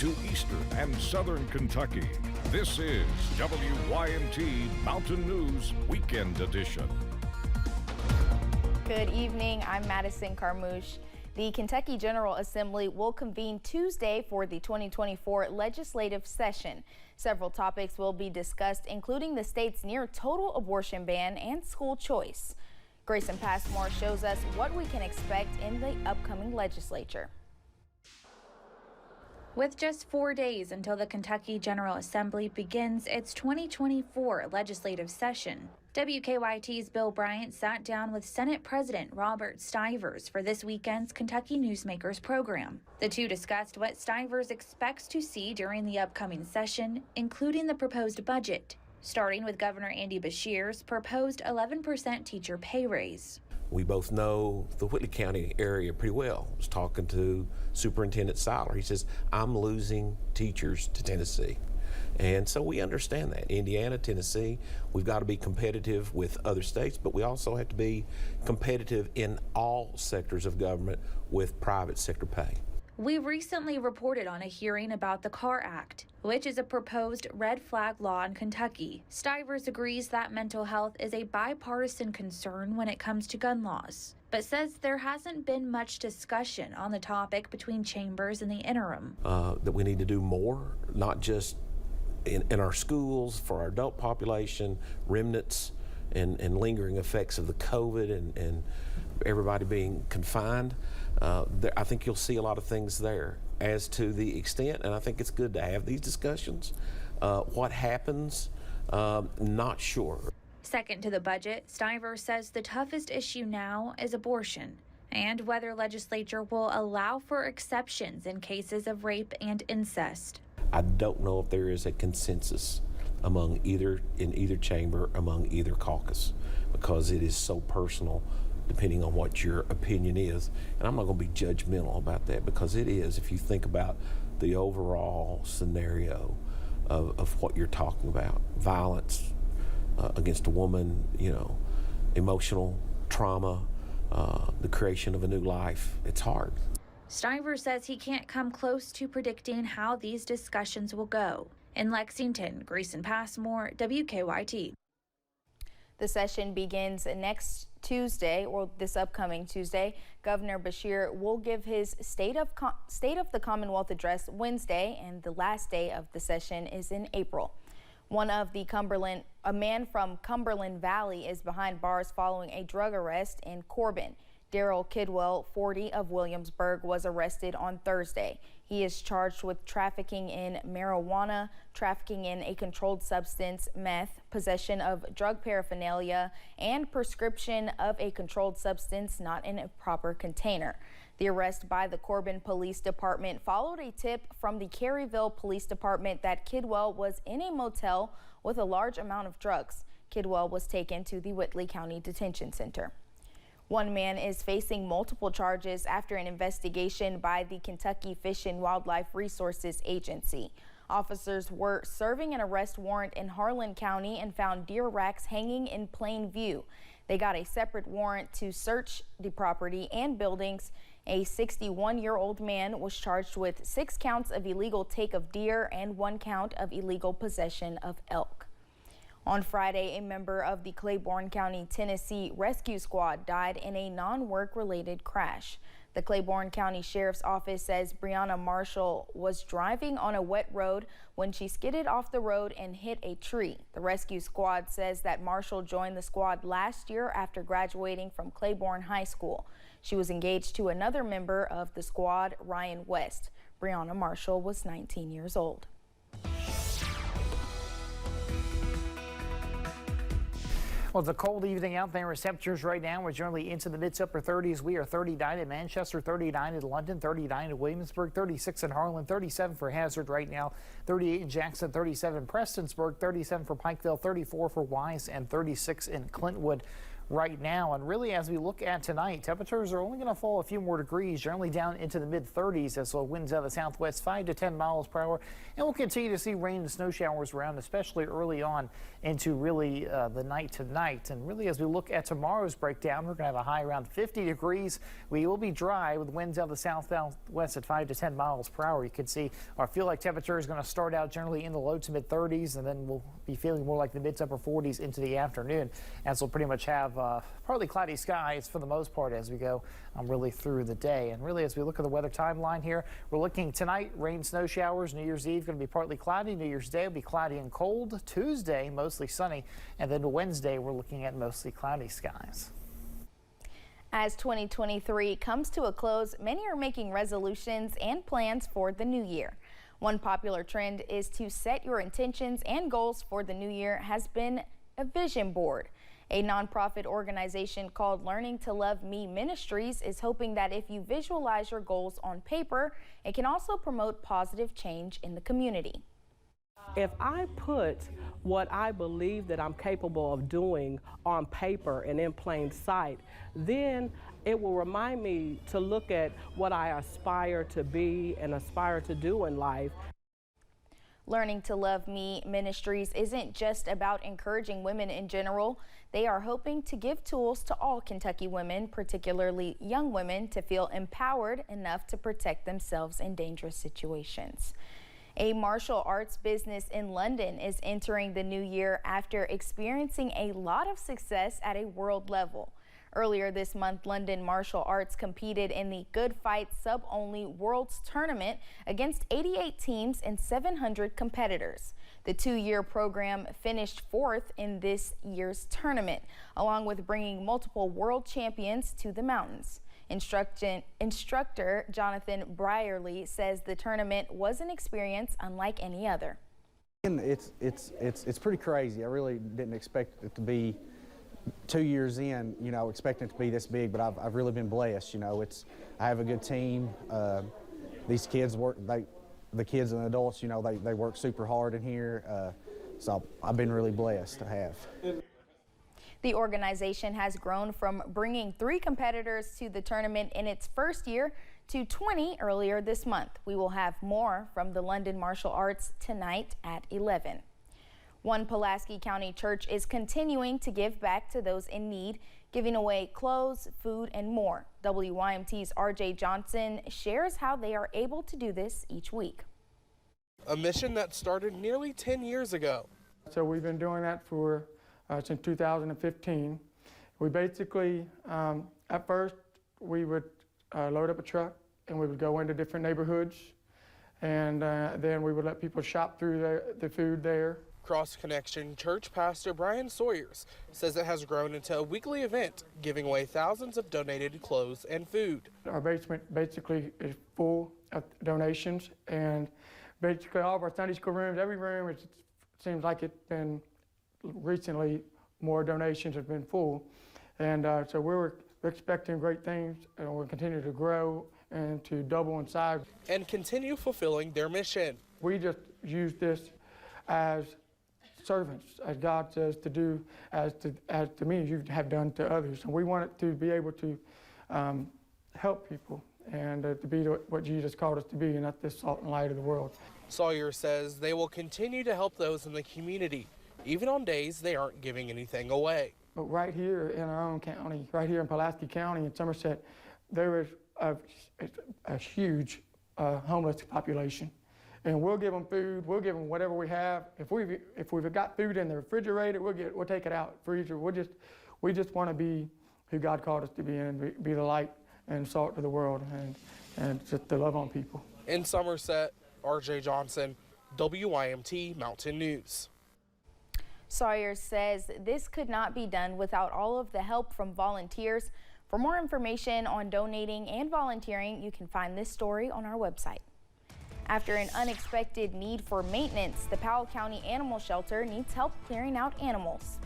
to eastern and southern Kentucky. This is WYMT Mountain News Weekend Edition. Good evening, I'm Madison Carmouche. The Kentucky General Assembly will convene Tuesday for the 2024 legislative session. Several topics will be discussed, including the state's near total abortion ban and school choice. Grayson Passmore shows us what we can expect in the upcoming legislature. With just 4 days until the Kentucky General Assembly begins its 2024 legislative session, WKYT's Bill Bryant sat down with Senate President Robert Stivers for this weekend's Kentucky Newsmakers program. The two discussed what Stivers expects to see during the upcoming session, including the proposed budget, starting with Governor Andy Beshear's proposed 11% teacher pay raise. We both know the Whitley County area pretty well. I was talking to Superintendent Seiler. He says, I'm losing teachers to Tennessee. And so we understand that. Indiana, Tennessee, we've got to be competitive with other states, but we also have to be competitive in all sectors of government with private sector pay. We recently reported on a hearing about the CAR Act, which is a proposed red flag law in Kentucky. Stivers agrees that mental health is a bipartisan concern when it comes to gun laws, but says there hasn't been much discussion on the topic between chambers in the interim. That we need to do more, not just in our schools, for our adult population, remnants and lingering effects of the COVID and everybody being confined. I think you'll see a lot of things there. As to the extent, and I think it's good to have these discussions, what happens, not sure. Second to the budget, Stivers says the toughest issue now is abortion and whether legislature will allow for exceptions in cases of rape and incest. I don't know if there is a consensus in either chamber, among either caucus, because it is so personal depending on what your opinion is. And I'm not going to be judgmental about that, because it is, if you think about the overall scenario of what you're talking about, violence against a woman, emotional trauma, the creation of a new life, it's hard. Stivers says he can't come close to predicting how these discussions will go. In Lexington, Grayson Passmore, WKYT. The session begins next Tuesday, or this upcoming Tuesday. Governor Beshear will give his State of the Commonwealth address Wednesday, and the last day of the session is in April. A man from Cumberland Valley is behind bars following a drug arrest in Corbin. Daryl Kidwell, 40, of Williamsburg, was arrested on Thursday. He is charged with trafficking in marijuana, trafficking in a controlled substance, meth, possession of drug paraphernalia, and prescription of a controlled substance not in a proper container. The arrest by the Corbin Police Department followed a tip from the Caryville Police Department that Kidwell was in a motel with a large amount of drugs. Kidwell was taken to the Whitley County Detention Center. One man is facing multiple charges after an investigation by the Kentucky Fish and Wildlife Resources Agency. Officers were serving an arrest warrant in Harlan County and found deer racks hanging in plain view. They got a separate warrant to search the property and buildings. A 61-year-old man was charged with 6 counts of illegal take of deer and 1 count of illegal possession of elk. On Friday, a member of the Claiborne County, Tennessee Rescue Squad died in a non-work-related crash. The Claiborne County Sheriff's Office says Brianna Marshall was driving on a wet road when she skidded off the road and hit a tree. The rescue squad says that Marshall joined the squad last year after graduating from Claiborne High School. She was engaged to another member of the squad, Ryan West. Brianna Marshall was 19 years old. Well, it's a cold evening out there. Temperatures right now are generally into the mid-upper 30s. We are 39 in Manchester, 39 in London, 39 in Williamsburg, 36 in Harlan, 37 for Hazard right now, 38 in Jackson, 37 in Prestonsburg, 37 for Pikeville, 34 for Wise, and 36 in Clintwood. right now. And really, as we look at tonight, temperatures are only going to fall a few more degrees, generally down into the mid-30s as the winds out of the southwest 5 to 10 miles per hour. And we'll continue to see rain and snow showers around, especially early on into really the night tonight. And really, as we look at tomorrow's breakdown, we're going to have a high around 50 degrees. We will be dry with winds out of the southwest at 5 to 10 miles per hour. You can see our feel like temperature is going to start out generally in the low to mid-30s, and then we'll be feeling more like the mid to upper 40s into the afternoon, as we'll pretty much have partly cloudy skies for the most part as we go really through the day. And really, as we look at the weather timeline here, we're looking tonight, rain, snow showers. New Year's Eve going to be partly cloudy. New Year's Day will be cloudy and cold. Tuesday, mostly sunny. And then Wednesday, we're looking at mostly cloudy skies. As 2023 comes to a close, many are making resolutions and plans for the new year. One popular trend is to set your intentions and goals for the new year has been a vision board. A nonprofit organization called Learning to Love Me Ministries is hoping that if you visualize your goals on paper, it can also promote positive change in the community. If I put what I believe that I'm capable of doing on paper and in plain sight, then it will remind me to look at what I aspire to be and aspire to do in life. Learning to Love Me Ministries isn't just about encouraging women in general. They are hoping to give tools to all Kentucky women, particularly young women, to feel empowered enough to protect themselves in dangerous situations. A martial arts business in London is entering the new year after experiencing a lot of success at a world level. Earlier this month, London Martial Arts competed in the Good Fight Sub-Only Worlds Tournament against 88 teams and 700 competitors. The two-year program finished fourth in this year's tournament, along with bringing multiple world champions to the mountains. Instructor Jonathan Brierly says the tournament was an experience unlike any other. It's pretty crazy. I really didn't expect it to be 2 years in, you know, expecting it to be this big, but I've really been blessed. You know, I have a good team. These kids work. The kids and adults, you know, they work super hard in here. So I've been really blessed to have. The organization has grown from bringing 3 competitors to the tournament in its first year to 20 earlier this month. We will have more from the London Martial Arts tonight at 11. One Pulaski County church is continuing to give back to those in need, giving away clothes, food, and more. WYMT's RJ Johnson shares how they are able to do this each week. A mission that started nearly 10 years ago. So we've been doing that for since 2015. We basically, at first, we would load up a truck and we would go into different neighborhoods, and then we would let people shop through the food there. Cross Connection Church Pastor Brian Sawyers says it has grown into a weekly event, giving away thousands of donated clothes and food. Our basement basically is full of donations, and basically all of our Sunday school rooms, every room, it seems like it's been recently more donations have been full, and so we're expecting great things, and we'll continue to grow and to double in size and continue fulfilling their mission. We just use this as servants, as God says to do, as to me, as you have done to others. And we want it to be able to help people and to be what Jesus called us to be, and that's the salt and light of the world. Sawyer says they will continue to help those in the community, even on days they aren't giving anything away. But right here in our own county, right here in Pulaski County in Somerset, there is a huge homeless population. And we'll give them food, we'll give them whatever we have. If we've got food in the refrigerator, we'll take it out, freezer. We just want to be who God called us to be and be the light and salt to the world and just to love on people. In Somerset, RJ Johnson, WYMT Mountain News. Sawyer says this could not be done without all of the help from volunteers. For more information on donating and volunteering, you can find this story on our website. After an unexpected need for maintenance, the Powell County Animal Shelter needs help clearing out animals.